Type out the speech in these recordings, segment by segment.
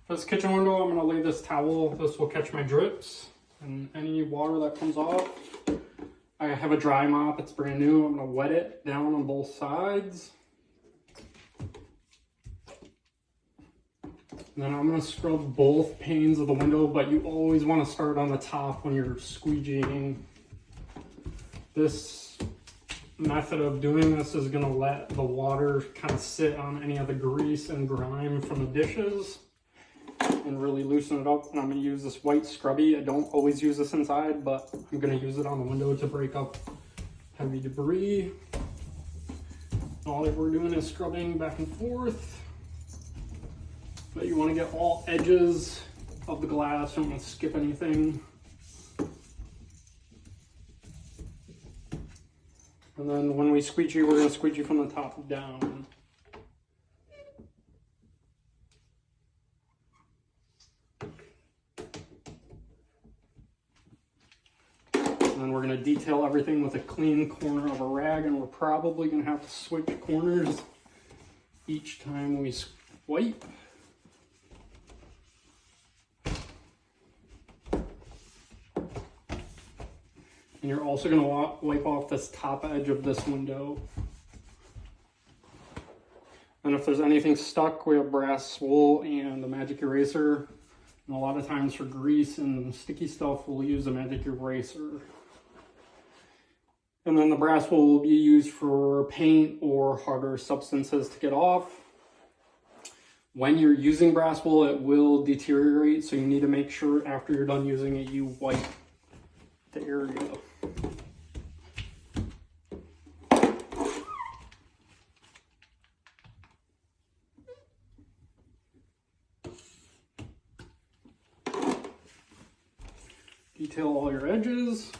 For this kitchen window, I'm going to lay this towel. This will catch my drips and any water that comes off. I have a dry mop. It's brand new. I'm going to wet it down on both sides. And then I'm going to scrub both panes of the window, but you always want to start on the top when you're squeegeeing. This method of doing this is going to let the water kind of sit on any of the grease and grime from the dishes and really loosen it up. And I'm going to use this white scrubby. I don't always use this inside, but I'm going to use it on the window to break up heavy debris. All that we're doing is scrubbing back and forth. But you want to get all edges of the glass. Don't want to skip anything. And then when we squeegee, we're going to squeegee from the top down. And then we're going to detail everything with a clean corner of a rag, and we're probably going to have to switch corners each time we wipe. And you're also going to wipe off this top edge of this window. And if there's anything stuck, we have brass wool and a magic eraser. And a lot of times for grease and sticky stuff, we'll use a magic eraser. And then the brass wool will be used for paint or harder substances to get off. When you're using brass wool, it will deteriorate, so you need to make sure after you're done using it, you wipe the area. Detail all your edges.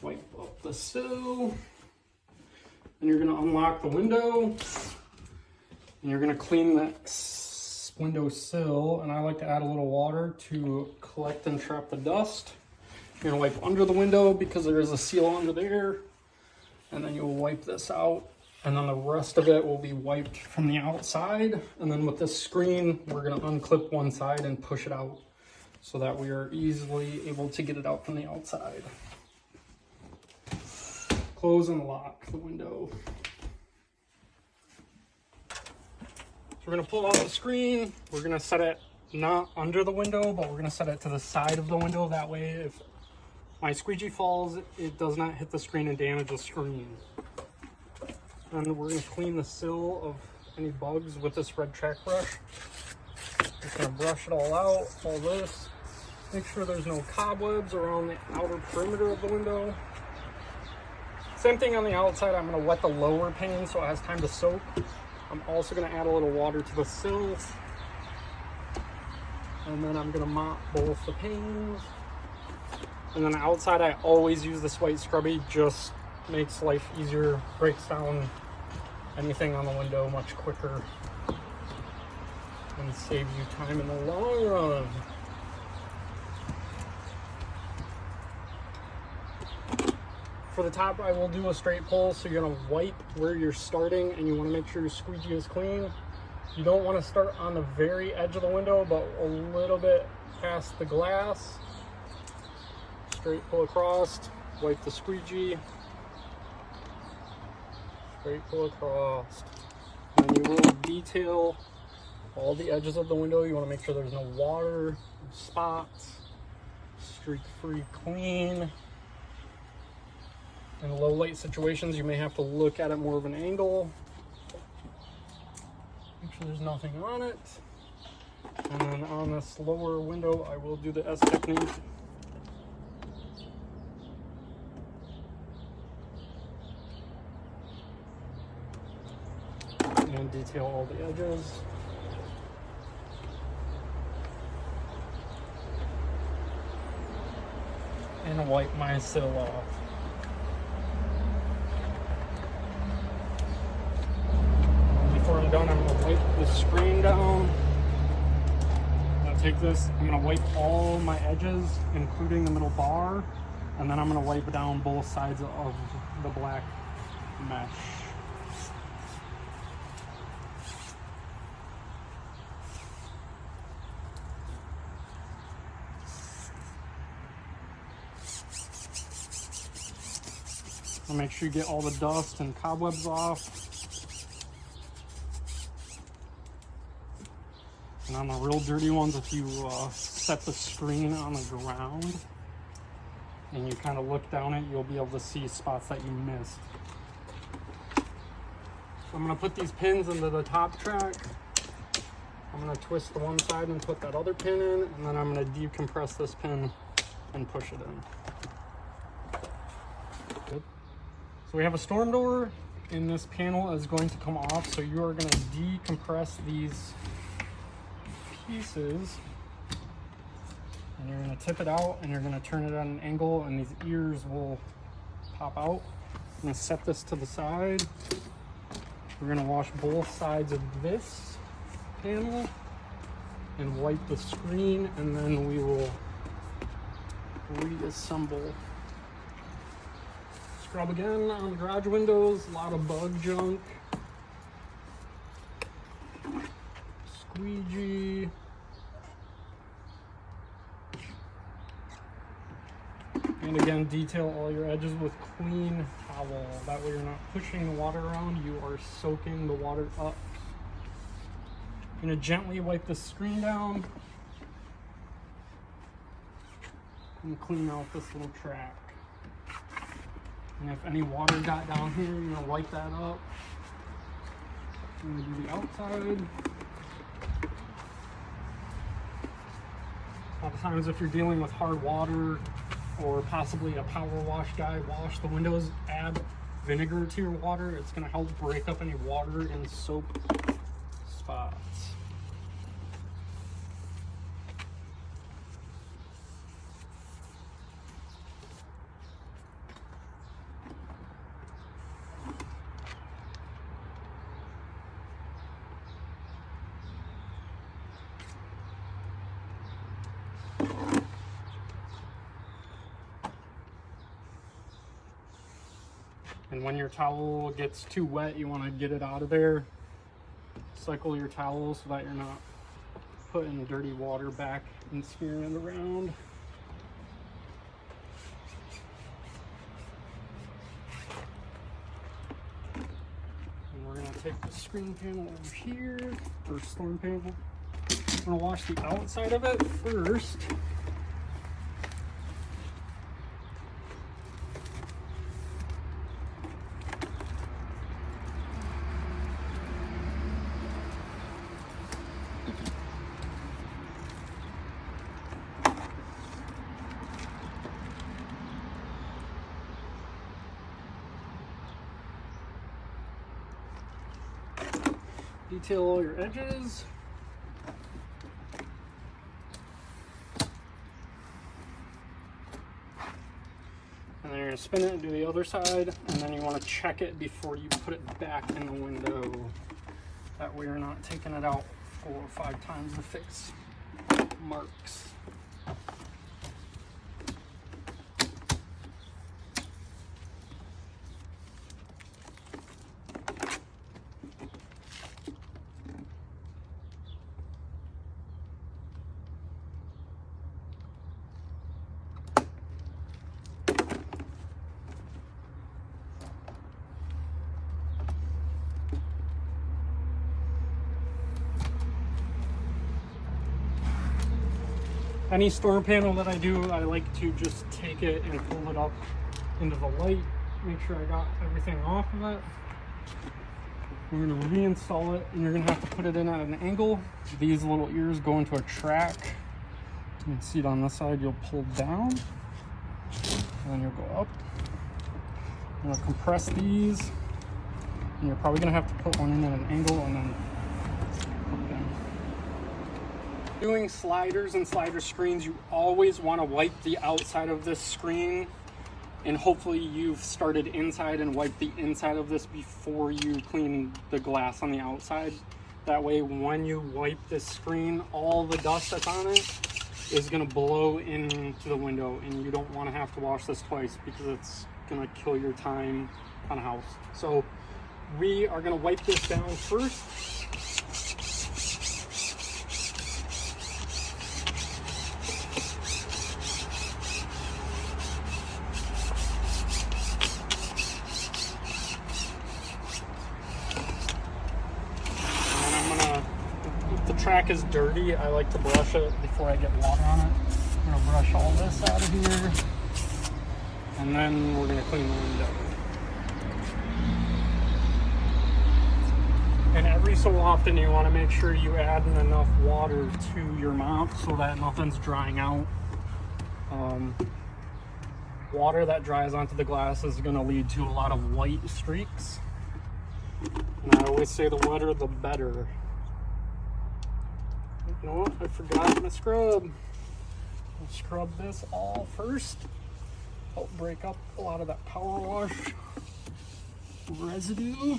Wipe up the sill. And you're going to unlock the window. And you're going to clean that window sill. And I like to add a little water to collect and trap the dust. You're going to wipe under the window because there is a seal under there. And then you'll wipe this out. And then the rest of it will be wiped from the outside. And then with this screen, we're going to unclip one side and push it out so that we are easily able to get it out from the outside. Close and lock the window. So we're going to pull out the screen. We're going to set it not under the window, but we're going to set it to the side of the window. That way, if my squeegee falls, it does not hit the screen and damage the screen. And we're going to clean the sill of any bugs with this red track brush. Just going to brush it all out, all this. Make sure there's no cobwebs around the outer perimeter of the window. Same thing on the outside. I'm going to wet the lower pane so it has time to soak. I'm also going to add a little water to the sill. And then I'm going to mop both the panes. And then outside, I always use this white scrubby. Just makes life easier, breaks down anything on the window much quicker, and saves you time in the long run. For the top, I will do a straight pull, so you're going to wipe where you're starting, and you want to make sure your squeegee is clean. You don't want to start on the very edge of the window, but a little bit past the glass. Straight pull across, wipe the squeegee. Straight pull across. And you will detail all the edges of the window. You want to make sure there's no water, no spots, streak-free clean. In low light situations, you may have to look at it more of an angle. Make sure there's nothing on it. And then on this lower window, I will do the S technique. And detail all the edges. And wipe my sill off. And before I'm done, I'm going to wipe the screen down. I'm going to take this, I'm going to wipe all my edges, including the middle bar, and then I'm going to wipe down both sides of the black mesh. I'll make sure you get all the dust and cobwebs off. And on the real dirty ones, if you set the screen on the ground and you kind of look down it, you'll be able to see spots that you missed. So I'm going to put these pins into the top track. I'm going to twist the one side and put that other pin in, and then I'm going to decompress this pin and push it in. Good. So we have a storm door, and this panel is going to come off, so you are going to decompress these pieces, and you're going to tip it out, and you're going to turn it at an angle, and these ears will pop out. I'm going to set this to the side. We're going to wash both sides of this panel and wipe the screen, and then we will reassemble. Scrub again on the garage windows, a lot of bug junk. Squeegee. And again, detail all your edges with clean towel. That way you're not pushing the water around, you are soaking the water up. I'm going to gently wipe the screen down and clean out this little track. And if any water got down here, you're going to wipe that up. I'm going to do the outside. A lot of times if you're dealing with hard water or possibly a power wash guy, wash the windows, add vinegar to your water. It's going to help break up any water and soap spots. And when your towel gets too wet, you want to get it out of there. Cycle your towel so that you're not putting dirty water back and smearing it around. And we're going to take the screen panel over here, or storm panel. I'm going to wash the outside of it first. Detail all your edges. And then you're going to spin it and do the other side, and then you want to check it before you put it back in the window. That way you're not taking it out 4 or 5 times to fix marks. Any storm panel that I do, I like to just take it and pull it up into the light, make sure I got everything off of it. We're going to reinstall it, and you're going to have to put it in at an angle. These little ears go into a track. You can see it on this side, you'll pull down, and then you'll go up. You're going to compress these, and you're probably going to have to put one in at an angle and then put it in. Doing sliders and slider screens, you always want to wipe the outside of this screen, and hopefully you've started inside and wiped the inside of this before you clean the glass on the outside. That way when you wipe this screen, all the dust that's on it is going to blow into the window, and you don't want to have to wash this twice because it's going to kill your time on a house. So we are going to wipe this down first. track is dirty, I like to brush it before I get water on it. I'm gonna brush all this out of here, and then we're gonna clean the window. And every so often you want to make sure you add enough water to your mop so that nothing's drying out. Water that dries onto the glass is going to lead to a lot of white streaks. And I always say the wetter the better. You know what? I forgot my scrub. I'll scrub this all first. Help break up a lot of that power wash residue.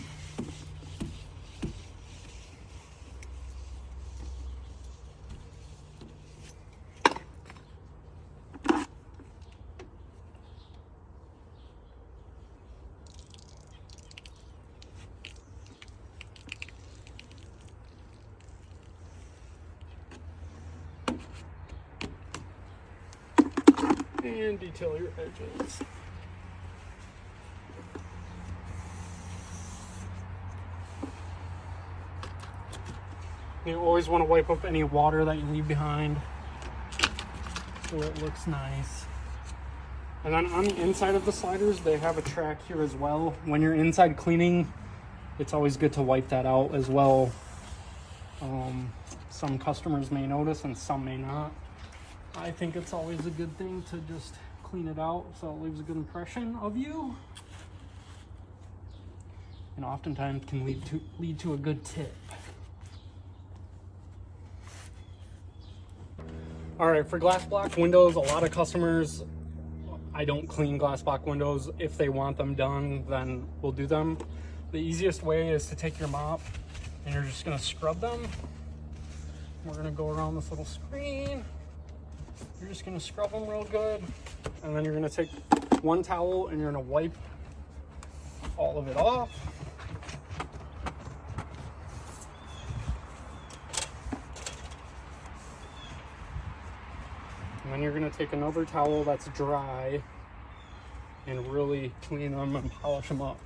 And detail your edges. You always want to wipe up any water that you leave behind so it looks nice. And then on the inside of the sliders, they have a track here as well. When you're inside cleaning, it's always good to wipe that out as well. Some customers may notice and some may not. I think it's always a good thing to just clean it out so it leaves a good impression of you. And oftentimes can lead to a good tip. All right, for glass block windows, a lot of customers, I don't clean glass block windows. If they want them done, then we'll do them. The easiest way is to take your mop and you're just gonna scrub them. We're gonna go around this little screen. You're just gonna scrub them real good. And then you're gonna take one towel and you're gonna wipe all of it off. And then you're gonna take another towel that's dry and really clean them and polish them up.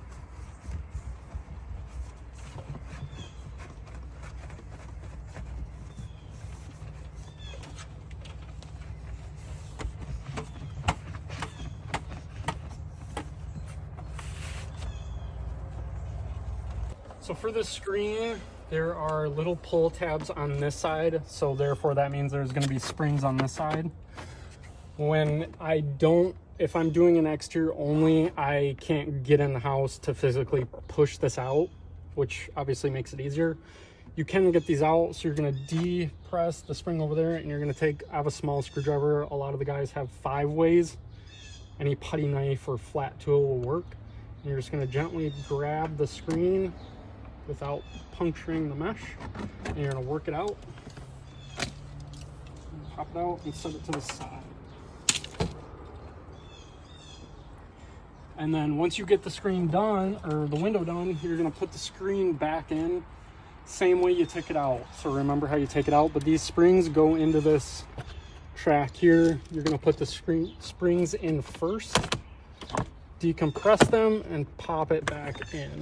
So for the screen, there are little pull tabs on this side, so therefore that means there's going to be springs on this side. If I'm doing an exterior only, I can't get in the house to physically push this out, which obviously makes it easier. You can get these out, so you're going to depress the spring over there, and you're going to I have a small screwdriver. A lot of the guys have 5-ways. Any putty knife or flat tool will work. And you're just going to gently grab the screen without puncturing the mesh, and you're going to work it out. Pop it out and set it to the side. And then once you get the screen done, or the window done, you're going to put the screen back in same way you took it out. So remember how you take it out, but these springs go into this track here. You're going to put the springs in first, decompress them, and pop it back in.